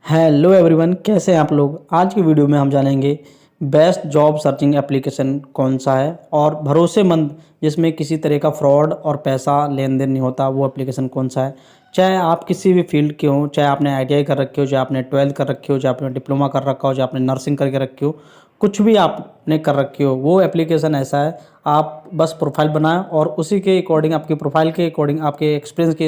Hello everyone, कैसे हैं आप लोग। आज की वीडियो में हम जानेंगे बेस्ट जॉब सर्चिंग एप्लीकेशन कौन सा है और भरोसेमंद जिसमें किसी तरह का फ्रॉड और पैसा लेन देन नहीं होता वो एप्लीकेशन कौन सा है। चाहे आप किसी भी फील्ड के हो, चाहे आपने आईटीआई कर रखी हो, चाहे आपने 12th कर रखी हो, चाहे आपने डिप्लोमा कर रखा हो, चाहे आपने नर्सिंग करके रखी हो, कुछ भी आपने कर रखी हो, वो एप्लीकेशन ऐसा है। आप बस प्रोफाइल बनाएं और उसी के अकॉर्डिंग, आपकी प्रोफाइल के अकॉर्डिंग, आपके एक्सपीरियंस के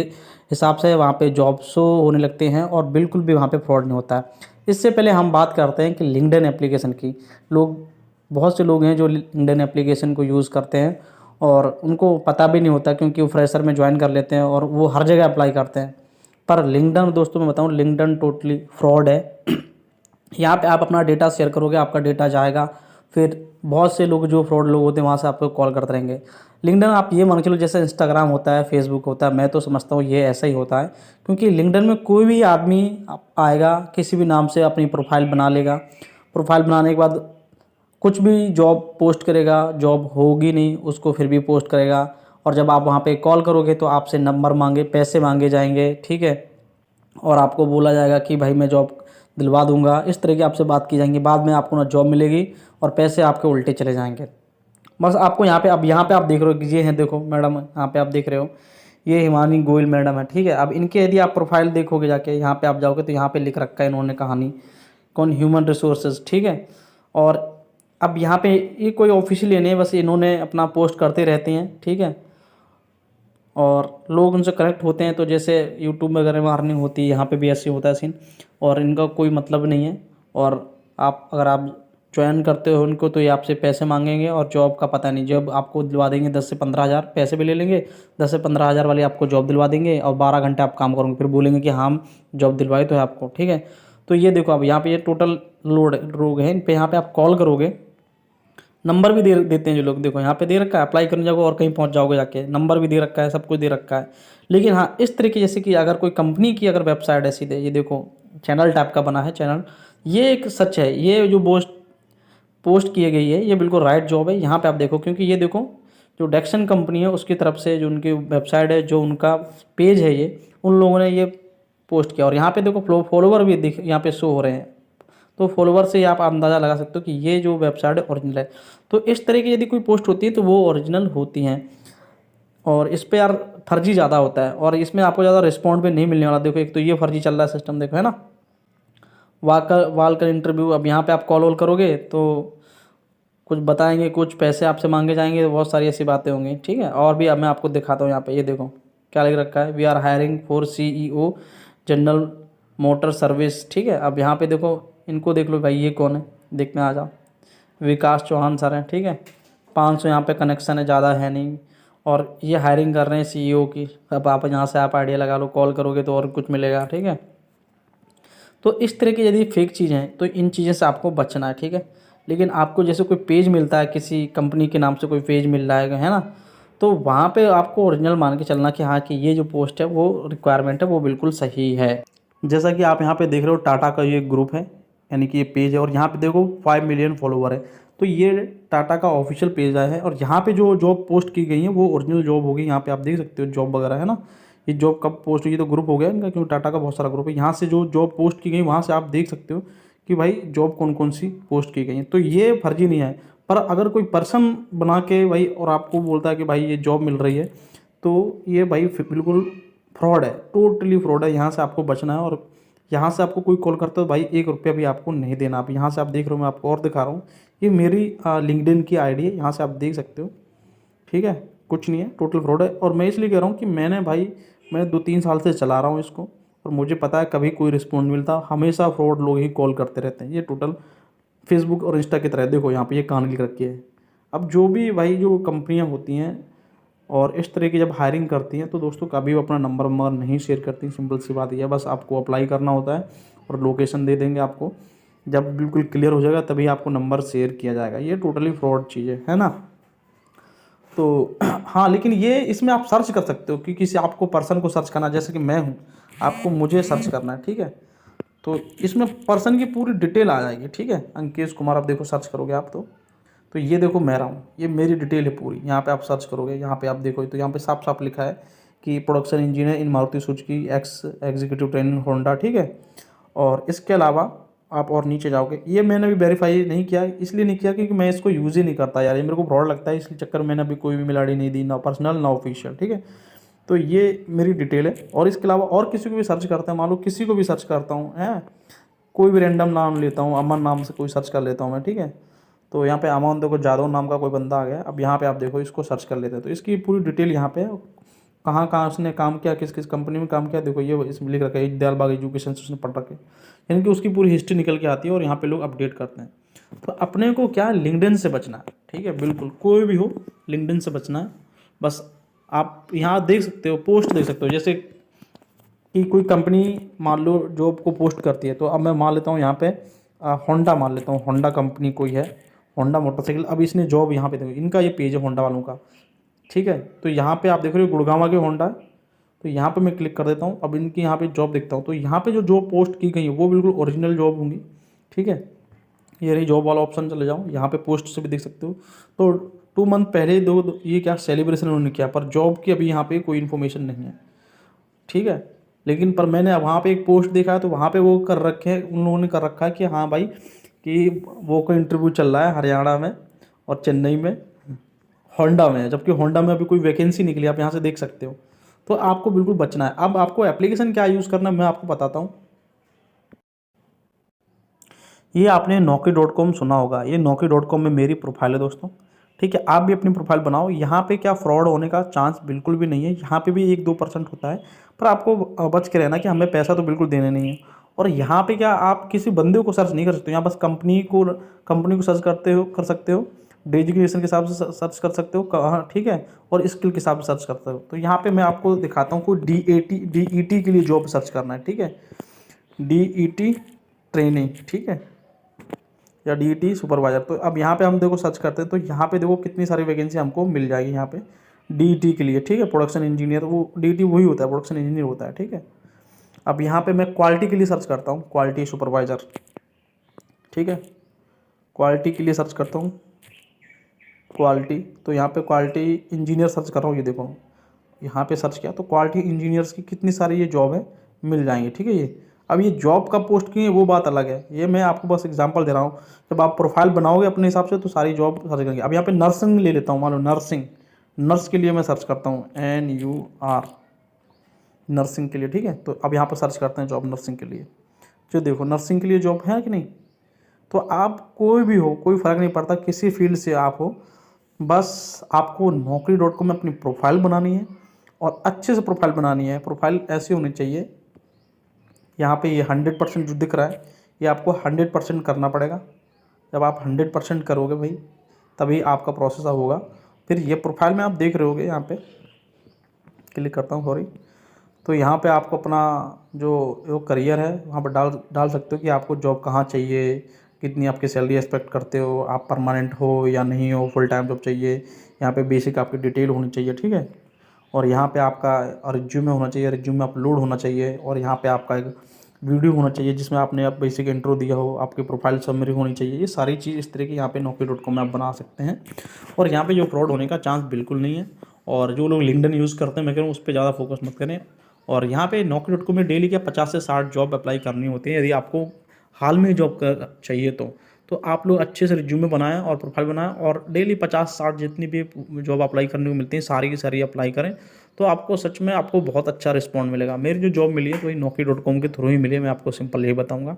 हिसाब से वहाँ पे जॉब शो होने लगते हैं और बिल्कुल भी वहाँ पे फ्रॉड नहीं होता है। इससे पहले हम बात करते हैं कि लिंक्डइन एप्लीकेशन की। लोग, बहुत से लोग हैं जो लिंक्डइन एप्लीकेशन को यूज़ करते हैं और उनको पता भी नहीं होता, क्योंकि वो फ्रेशर में ज्वाइन कर लेते हैं और वो हर जगह अप्लाई करते हैं। पर लिंक्डइन, दोस्तों मैं बताऊँ, लिंक्डइन टोटली फ्रॉड है। यहाँ पे आप अपना डेटा शेयर करोगे, आपका डेटा जाएगा, फिर बहुत से लोग जो फ्रॉड लोग होते हैं वहाँ से आपको कॉल करते रहेंगे। लिंक्डइन आप ये मान के चलो जैसे इंस्टाग्राम होता है, फेसबुक होता है, मैं तो समझता हूँ ये ऐसा ही होता है। क्योंकि लिंक्डइन में कोई भी आदमी आएगा, किसी भी नाम से अपनी प्रोफाइल बना लेगा। प्रोफाइल बनाने के बाद कुछ भी जॉब पोस्ट करेगा, जॉब होगी नहीं उसको फिर भी पोस्ट करेगा। और जब आप वहाँ पे कॉल करोगे तो आपसे नंबर मांगे, पैसे मांगे जाएंगे, ठीक है। और आपको बोला जाएगा कि भाई मैं जॉब दिलवा दूंगा, इस तरह की आपसे बात की जाएंगी। बाद में आपको ना जॉब मिलेगी और पैसे आपके उल्टे चले जाएंगे। बस आपको यहाँ पे, अब यहाँ पे आप देख रहे हो कि ये हैं, देखो मैडम, यहाँ पे आप देख रहे हो ये हिमानी गोयल मैडम है, ठीक है। अब इनके यदि आप प्रोफाइल देखोगे जाके, यहाँ पे आप जाओगे तो यहाँ पे लिख रखा है इन्होंने कहानी कौन, ह्यूमन रिसोर्सेज, ठीक है। और अब यहाँ पे ये कोई ऑफिशियल नहीं है, बस इन्होंने अपना पोस्ट करते रहते हैं, ठीक है। और लोग उनसे कनेक्ट होते हैं, तो जैसे यूट्यूब वगैरह में अर्निंग होती है, यहाँ पे भी ऐसे होता है सीन। और इनका कोई मतलब नहीं है। और आप, अगर आप ज्वाइन करते हो उनको, तो ये आपसे पैसे मांगेंगे और जॉब का पता नहीं। जॉब आपको दिलवा देंगे 10 से 15 हज़ार, पैसे भी ले लेंगे। 10 से 15 हज़ार वाली आपको जॉब दिलवा देंगे और 12 घंटे आप काम करोगे, फिर बोलेंगे कि हाँ हम जॉब दिलवाए तो है आपको, ठीक है। तो ये देखो, अब यहाँ पे ये टोटल लोग हैं इन पे। यहाँ पे आप कॉल करोगे, नंबर भी दे देते हैं जो लोग, देखो यहाँ पे दे रखा है, अप्लाई करने जाओगे और कहीं पहुँच जाओगे जाके, नंबर भी दे रखा है, सब कुछ दे रखा है। लेकिन हाँ, इस तरीके जैसे कि अगर कोई कंपनी की अगर वेबसाइट है सीधे, ये देखो चैनल टाइप का बना है चैनल, ये एक सच है। ये जो पोस्ट पोस्ट की गई है ये बिल्कुल राइट जॉब है। यहाँ पे आप देखो, क्योंकि ये देखो जो डेक्सन कंपनी है उसकी तरफ से जो उनकी वेबसाइट है, जो उनका पेज है, ये उन लोगों ने ये पोस्ट किया। और यहाँ पे देखो फॉलोवर भी दिख यहाँ पे शो हो रहे हैं। तो फॉलोवर से ही आप अंदाज़ा लगा सकते हो कि ये जो वेबसाइट है ओरिजिनल है। तो इस तरह की यदि कोई पोस्ट होती है तो वो ओरिजिनल होती हैं। और इस पे यार फर्जी ज़्यादा होता है और इसमें आपको ज़्यादा रिस्पॉन्ड भी नहीं मिलने वाला। देखो एक तो ये फर्जी चल रहा है सिस्टम, देखो है ना, वाल कर इंटरव्यू। अब यहाँ पे आप कॉल वॉल करोगे तो कुछ बताएंगे, कुछ पैसे आपसे मांगे जाएंगे, तो बहुत सारी ऐसी बातें होंगी, ठीक है। और भी अब मैं आपको दिखाता हूँ। यहाँ पे ये देखो क्या लिख रखा है, we are hiring for CEO general motor service, ठीक है। अब यहाँ पे देखो, इनको देख लो भाई, ये कौन है, देखने आ जाओ। विकास चौहान सर हैं, ठीक है। 500 यहाँ पे कनेक्शन है, ज़्यादा है नहीं। और ये हायरिंग कर रहे हैं CEO की। अब आप यहाँ से आप आइडिया लगा लो, कॉल करोगे तो और कुछ मिलेगा, ठीक है। तो इस तरह की यदि फेक चीज़ें हैं तो इन चीज़ों से आपको बचना है, ठीक है। लेकिन आपको जैसे कोई पेज मिलता है, किसी कंपनी के नाम से कोई पेज मिल रहा है ना, तो वहाँ पे आपको ओरिजिनल मान के चलना कि हाँ कि ये जो पोस्ट है, वो रिक्वायरमेंट है, वो बिल्कुल सही है। जैसा कि आप यहाँ पे देख रहे हो, टाटा का ये ग्रुप है, यानी कि ये पेज है। और यहाँ पे देखो 5 मिलियन फॉलोवर है। तो ये टाटा का ऑफिशियल पेज आया है। और यहाँ पे जो जॉब पोस्ट की गई है वो ओरिजिनल जॉब होगी। यहाँ पे आप देख सकते हो जॉब वगैरह है ना। ये जॉब कब पोस्ट हुई, तो ग्रुप हो गया इनका, क्योंकि टाटा का बहुत सारा ग्रुप है। यहाँ से जो जॉब पोस्ट की गई वहाँ से आप देख सकते हो कि भाई जॉब कौन कौन सी पोस्ट की गई है। तो ये फर्जी नहीं है। पर अगर कोई पर्सन बना के भाई और आपको बोलता है कि भाई ये जॉब मिल रही है, तो ये भाई बिल्कुल फ्रॉड है, टोटली फ्रॉड है। यहाँ से आपको बचना है। और यहाँ से आपको कोई कॉल करता है, भाई 1 रुपया भी आपको नहीं देना। आप यहाँ से आप देख रहे हो, मैं आपको और दिखा रहा हूँ, ये मेरी लिंक्डइन की आईडी है, यहाँ से आप देख सकते हो, ठीक है। कुछ नहीं है, टोटल फ्रॉड है। और मैं इसलिए कह रहा हूँ कि मैं 2-3 साल से चला रहा हूँ इसको, और मुझे पता है कभी कोई रिस्पॉन्ड मिलता, हमेशा फ्रॉड लोग ही कॉल करते रहते हैं। ये टोटल फेसबुक और इंस्टा की तरह है। देखो यहाँ पे ये कहानी लिख रखी है। अब जो भी भाई जो कंपनियाँ होती हैं और इस तरह की जब हायरिंग करती हैं, तो दोस्तों कभी भी अपना नंबर वंबर नहीं शेयर करती। सिंपल सी बात ये है, बस आपको अप्लाई करना होता है और लोकेशन दे देंगे आपको। जब बिल्कुल क्लियर हो जाएगा तभी आपको नंबर शेयर किया जाएगा। ये टोटली फ्रॉड चीज़ है ना। तो हाँ, लेकिन ये इसमें आप सर्च कर सकते हो कि किसी आपको पर्सन को सर्च करना, जैसे कि मैं हूँ, आपको मुझे सर्च करना है, ठीक है। तो इसमें पर्सन की पूरी डिटेल आ जाएगी, ठीक है। अंकेश कुमार, आप देखो सर्च करोगे आप तो ये देखो मैं रहा हूँ, ये मेरी डिटेल है पूरी। यहाँ पे आप सर्च करोगे, यहाँ पे आप देखो तो यहाँ पे साफ साफ लिखा है कि प्रोडक्शन इंजीनियर इन Maruti Suzuki x executive training Honda, ठीक है। और इसके अलावा आप और नीचे जाओगे, ये मैंने अभी वेरीफाई नहीं किया, इसलिए नहीं किया क्योंकि मैं इसको यूज़ ही नहीं करता यार, ये मेरे को फ्रॉड लगता है, इसलिए चक्कर में मैंने अभी कोई भी मेल आईडी नहीं दी, ना पर्सनल ना ऑफिशियल, ठीक है। तो ये मेरी डिटेल है। और इसके अलावा और किसी को भी सर्च करते हैं, मान लो किसी को भी सर्च करता हूँ, है कोई भी रैंडम नाम लेता हूँ, अमन नाम से कोई सर्च कर लेता हूँ मैं, ठीक है। तो यहाँ पे अमन देखो जादव नाम का कोई बंदा आ गया, अब यहाँ पे आप देखो इसको सर्च कर लेते हैं तो इसकी पूरी डिटेल यहाँ पे कहाँ कहाँ उसने काम किया, किस किस कंपनी में काम किया, देखो ये इसमें लिख रखा है दयालबाग एजुकेशन से उसने पढ़ रखे, यानी कि उसकी पूरी हिस्ट्री निकल के आती है और यहाँ पे लोग अपडेट करते हैं। तो अपने को क्या लिंक्डइन से बचना है, ठीक है, बिल्कुल कोई भी हो लिंक्डइन से बचना है। बस आप यहाँ देख सकते हो, पोस्ट देख सकते हो, जैसे कि कोई कंपनी मान लो जॉब को पोस्ट करती है, तो अब मैं मान लेता हूँ यहाँ पे होंडा मान लेता हूँ, होंडा कंपनी कोई है, होंडा मोटरसाइकिल, अब इसने जॉब यहाँ पे देखो, इनका ये पेज है होंडा वालों का, ठीक है। तो यहाँ पे आप देख रहे हो गुड़गांव के होंडा, तो यहाँ पे मैं क्लिक कर देता हूँ, अब इनकी यहाँ पे जॉब देखता हूँ, तो यहाँ पे जो जॉब पोस्ट की गई है वो बिल्कुल ओरिजिनल जॉब होंगी, ठीक है। ये रही जॉब वाला ऑप्शन, चले जाओ यहाँ पे पोस्ट से भी देख सकते हो। तो 2 मंथ पहले ये क्या सेलिब्रेशन उन्होंने किया, पर जॉब की अभी यहाँ पे कोई इन्फॉर्मेशन नहीं है, ठीक है। लेकिन पर मैंने अब वहाँ पे एक पोस्ट देखा है, तो वहाँ पे वो कर रखे हैं, उन लोगों ने कर रखा है कि हाँ भाई कि वो कोई इंटरव्यू चल रहा है हरियाणा में और चेन्नई में, होंडा में, जबकि होंडा में अभी कोई वैकेंसी निकली, आप यहाँ से देख सकते हो। तो आपको बिल्कुल बचना है। अब आपको एप्लीकेशन क्या यूज़ करना है मैं आपको बताता हूँ। ये आपने naukri.com सुना होगा, ये naukri.com में मेरी प्रोफाइल है दोस्तों, ठीक है। आप भी अपनी प्रोफाइल बनाओ, यहाँ पे क्या फ्रॉड होने का चांस बिल्कुल भी नहीं है, यहाँ पे भी 1-2% होता है, पर आपको बच के रहना कि हमें पैसा तो बिल्कुल देने नहीं है। और यहाँ पे क्या आप किसी बंदे को सर्च नहीं कर सकते, यहाँ बस कंपनी को सर्च कर सकते हो, डेजिग्नेशन के हिसाब से सर्च कर सकते हो कहाँ, ठीक है, और स्किल के हिसाब से सर्च कर सकते हो। तो यहाँ पे मैं आपको दिखाता हूँ, कोई DET के लिए जॉब सर्च करना है, ठीक है, DET ट्रेनिंग, ठीक है, या DET सुपरवाइजर। तो अब यहाँ पे हम देखो सर्च करते हैं, तो यहाँ पे देखो कितनी सारी वैकेंसी हमको मिल जाएगी यहाँ पे DET के लिए, ठीक है, प्रोडक्शन इंजीनियर, वो DET वही होता है, प्रोडक्शन इंजीनियर होता है, ठीक है। अब यहाँ पे मैं क्वालिटी के लिए सर्च करता हूँ, क्वालिटी सुपरवाइज़र, ठीक है, क्वालिटी के लिए सर्च करता हूँ क्वालिटी, तो यहाँ पे क्वालिटी इंजीनियर सर्च कर रहा हूँ, ये देखो यहाँ पे सर्च किया तो क्वालिटी इंजीनियर्स की कितनी सारी ये जॉब है, मिल जाएंगी, ठीक है। ये अब ये जॉब कब पोस्ट की है वो बात अलग है, ये मैं आपको बस एग्जांपल दे रहा हूँ, जब आप प्रोफाइल बनाओगे अपने हिसाब से तो सारी जॉब सर्च करेंगे। अब यहाँ पे नर्सिंग ले लेता हूँ, मान लो नर्स के लिए मैं सर्च करता हूँ NUR, नर्सिंग के लिए, ठीक है। तो अब यहाँ पर सर्च करते हैं जॉब नर्सिंग के लिए, जो देखो नर्सिंग के लिए जॉब है कि नहीं। तो आप कोई भी हो, कोई फ़र्क नहीं पड़ता किसी फील्ड से आप हो, बस आपको naukri.com में अपनी प्रोफाइल बनानी है और अच्छे से प्रोफाइल बनानी है। प्रोफाइल ऐसी होनी चाहिए, यहाँ पे ये 100% जो दिख रहा है ये आपको 100% करना पड़ेगा। जब आप 100% करोगे भाई तभी आपका प्रोसेस होगा। फिर ये प्रोफाइल में आप देख रहे होगे, यहाँ पे क्लिक करता हूँ, सॉरी। तो यहाँ पे आपको अपना जो करियर है वहाँ पर डाल सकते हो कि आपको जॉब कहाँ चाहिए, कितनी आपकी सैलरी एक्सपेक्ट करते हो, आप परमानेंट हो या नहीं हो, फुल टाइम जॉब चाहिए, यहाँ पे बेसिक आपकी डिटेल होनी चाहिए, ठीक है। और यहाँ पे आपका रिज्यूमे होना चाहिए, रिज्यूमे अपलोड होना चाहिए, और यहाँ पे आपका एक वीडियो होना चाहिए जिसमें आपने आप बेसिक इंट्रो दिया हो, आपकी प्रोफाइल समरी होनी चाहिए। ये सारी चीज़ इस तरह की यहाँ पे naukri.com में आप बना सकते हैं, और यहाँ पे जो फ्रॉड होने का चांस बिल्कुल नहीं है। और जो लोग लिंक्डइन यूज़ करते हैं मैं कह रहा हूँ उस पर ज़्यादा फोकस मत करें। और यहाँ पे naukri.com में डेली क्या 50 से 60 जॉब अप्लाई करनी होती है, यदि आपको हाल में जॉब चाहिए तो आप लोग अच्छे से रिज्यूमे बनाएं और प्रोफाइल बनाएं, और डेली 50-60 जितनी भी जॉब अप्लाई करने को मिलती हैं सारी की सारी अप्लाई करें, तो आपको सच में आपको बहुत अच्छा रिस्पॉन्ड मिलेगा। मेरी जो जॉब मिली है तो ये naukri.com के थ्रू ही मिली है, मैं आपको सिंपल यही बताऊंगा।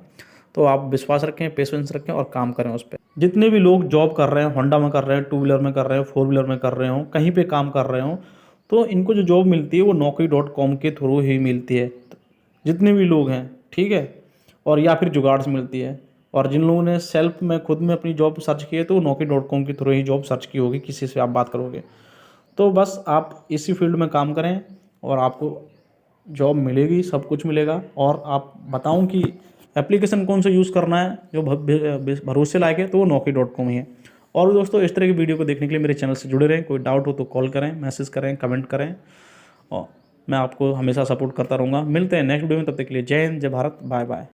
तो आप विश्वास रखें, पेशेंस रखें और काम करें उस पर। जितने भी लोग जॉब कर रहे हैं, होंडा में कर रहे हैं, 2 व्हीलर में कर रहे हैं, 4 व्हीलर में कर रहे हो, कहीं पर काम कर रहे हो, तो इनको जो जॉब मिलती है वो naukri.com के थ्रू ही मिलती है, जितने भी लोग हैं, ठीक है। और या फिर जुगाड़ से मिलती है। और जिन लोगों ने सेल्फ में खुद में अपनी जॉब सर्च की है तो naukri.com के थ्रू ही जॉब सर्च की होगी, किसी से आप बात करोगे। तो बस आप इसी फील्ड में काम करें और आपको जॉब मिलेगी, सब कुछ मिलेगा। और आप बताऊं कि एप्लीकेशन कौन सा यूज़ करना है जो भरोसे लायक है, तो वो naukri.com ही है। और दोस्तों इस तरह की वीडियो को देखने के लिए मेरे चैनल से जुड़े रहें। कोई डाउट हो तो कॉल करें, मैसेज करें, कमेंट करें, और मैं आपको हमेशा सपोर्ट करता रहूँगा। मिलते हैं नेक्स्ट वीडियो में, तब तक के लिए जय हिंद, जय भारत, बाय बाय।